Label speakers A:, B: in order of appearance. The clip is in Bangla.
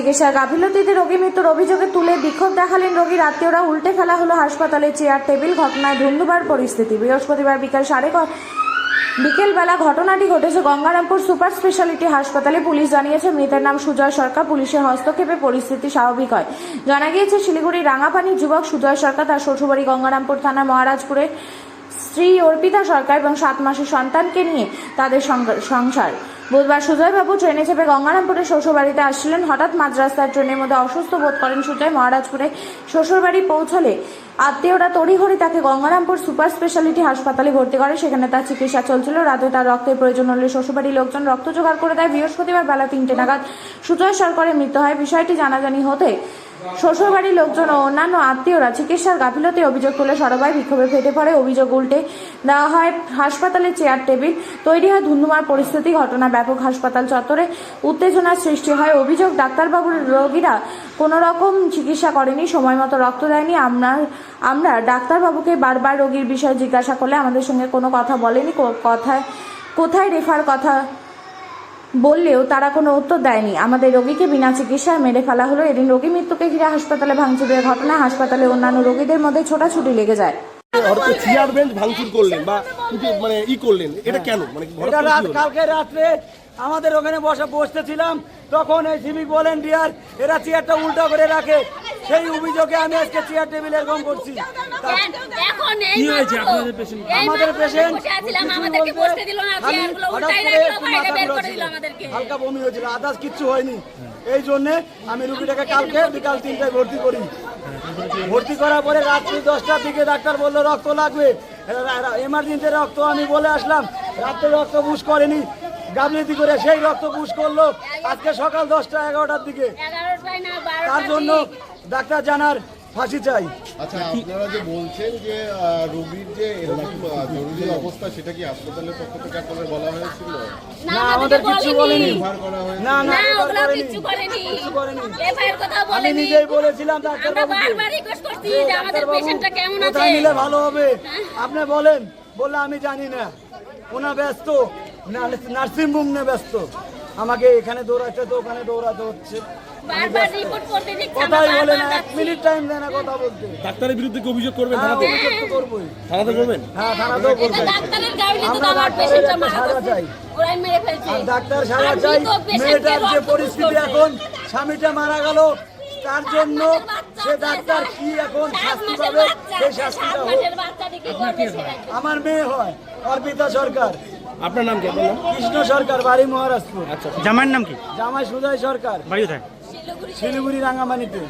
A: চিকিৎসার গাফিলতিতে রোগী মৃত্যুর অভিযোগে তুলে বিক্ষোভ দেখালেন রোগীর আত্মীয়রা। উল্টে ফেলা হলো হাসপাতালে চেয়ার টেবিল। ঘটনায় ধুন্ধুমার পরিস্থিতি। বৃহস্পতিবার বিকেলবেলা ঘটনাটি ঘটেছে গঙ্গারামপুর সুপার স্পেশালিটি হাসপাতালে। পুলিশ জানিয়েছে মৃতের নাম সুজয় সরকার। পুলিশের হস্তক্ষেপে পরিস্থিতি স্বাভাবিক হয়। জানা গিয়েছে শিলিগুড়ি রাঙাপানির যুবক সুজয় সরকার তার শ্বশুরবাড়ি গঙ্গারামপুর থানার মহারাজপুরে স্ত্রী অর্পিতা সরকার এবং 7 মাসের সন্তানকে নিয়ে তাদের সংসার। বুধবার সুজয়বাবু ট্রেনে চেপে গঙ্গারামপুরে শ্বশুরবাড়িতে আসছিলেন। হঠাৎ মাঝ রাস্তায় ট্রেনের মধ্যে অসুস্থ বোধ করেন সুজয়। মহারাজপুরে শ্বশুরবাড়ি পৌঁছলে আত্মীয়রা তড়িঘড়ি তাকে গঙ্গারামপুর সুপার স্পেশালিটি হাসপাতালে ভর্তি করে। সেখানে তার চিকিৎসা চলছিল। রাতে তার রক্তের প্রয়োজন হলে শ্বশুরবাড়ির লোকজন রক্ত জোগাড় করে দেয়। বৃহস্পতিবার বেলা 3টে নাগাদ সুজয় সরকারের মৃত্যু হয়। বিষয়টি জানাজানি হতে শ্বশুরবাড়ির লোকজন ও অন্যান্য আত্মীয়রা চিকিৎসার গাফিলতি অভিযোগ তুলে সরবায় বিক্ষোভে ফেটে পড়ে। অভিযোগ উল্টে দেওয়া হয় হাসপাতালে চেয়ার টেবিল। তৈরি হয় ধুন্ধুমার পরিস্থিতি। ঘটনা ব্যাপক হাসপাতাল চত্বরে উত্তেজনার সৃষ্টি হয়। অভিযোগ ডাক্তারবাবুর রোগীরা কোনো রকম চিকিৎসা করেনি, সময় মতো রক্ত দেয়নি। আমরা ডাক্তারবাবুকে বারবার রোগীর বিষয়ে জিজ্ঞাসা করলে আমাদের সঙ্গে কোনো কথা বলেনি। কোথায় রেফার কথা বললেও তারা কোনো উত্তর দেয়নি। আমাদের রোগীকে বিনা চিকিৎসায় মেরে ফেলা হলো। এদিন রোগী মৃত্যুকে ঘিরে হাসপাতালে ভাঙচুরের ঘটনায় হাসপাতালে অন্যান্য রোগীদের মধ্যে ছোটাছুটি লেগে যায়।
B: চেয়ার বেঞ্চ ভাঙচুর করলেন বা মানে করলেন, এটা কেন? মানে
C: কালকে রাত্রে আমাদের ওখানে বসতেছিলাম, তখন এই সিভিক ভলেন্টিয়ার এরা চেয়ারটা উল্টা করে রাখে। সেই অভিযোগে আমি আজকে চেয়ার টেবিল এরকম করছি।
B: কি হয়েছে আপনাদের পেশেন্ট?
C: আমাদের পেশেন্ট হালকা বমি হয়েছিল, আদার্স কিচ্ছু হয়নি। এই জন্য আমি রুগীটাকে কালকে বিকাল 3টায় ভর্তি করি। ভর্তি করার পরে রাত্রি 10টার দিকে ডাক্তার বললো রক্ত লাগবে, এমার্জেন্সি রক্ত। আমি বলে আসলাম, রাত্রে রক্ত পুশ করেনি, গাফিলতি করে সেই রক্ত পুশ করলো আজকে সকাল 10টা 11টার দিকে। তার জন্য ডাক্তার জানার ফাঁসি চাই।
D: আচ্ছা, আপনারা যে বলছেন যে রোগীর যে এরকম জরুরি অবস্থা, সেটা কি হাসপাতালের পক্ষ থেকে আপনাদের বলা হয়েছিল?
C: না, আমাদের কিছু বলেনি। না না,
E: কিছু করেনি।
C: আমি নিজেই বলেছিলাম ডাক্তারবাবুকে কোথায় নিলে ভালো হবে আপনি বলেন। বললে আমি জানি না, ওনা ব্যস্ত, নার্সিং হোম নিয়ে ব্যস্ত। আমাকে এখানে দৌড়াচ্ছে তো ওখানে দৌড়াতে হচ্ছে। কথাই বলে না, 1 মিনিট টাইম দেয় না কথা বলতে।
B: ডাক্তারের বিরুদ্ধে কি অভিযোগ করবেন?
C: অভিযোগ তো করবোই।
B: থানাতে করবেন?
C: হ্যাঁ, থানাতেও করবেন। আমরা ডাক্তারের একটা সাজা চাই, আর ডাক্তার সাজা চাই। মেয়েটার যে পরিস্থিতি এখন, স্বামীটা মারা গেল, তার জন্য সে ডাক্তার কি এখন শাস্তি পাবে, সেই শাস্তিটা হোক। আমার মেয়ে হয় অর্পিতা সরকার।
B: আপনার নাম কি?
C: কৃষ্ণ সরকার, বাড়ি মহারাজপুর।
B: আচ্ছা, জামাইয়ের নাম কি?
C: জামাই সুজয় সরকার,
B: বাড়ি কোথায়?
C: শিলিগুড়ি রাঙামানিতে।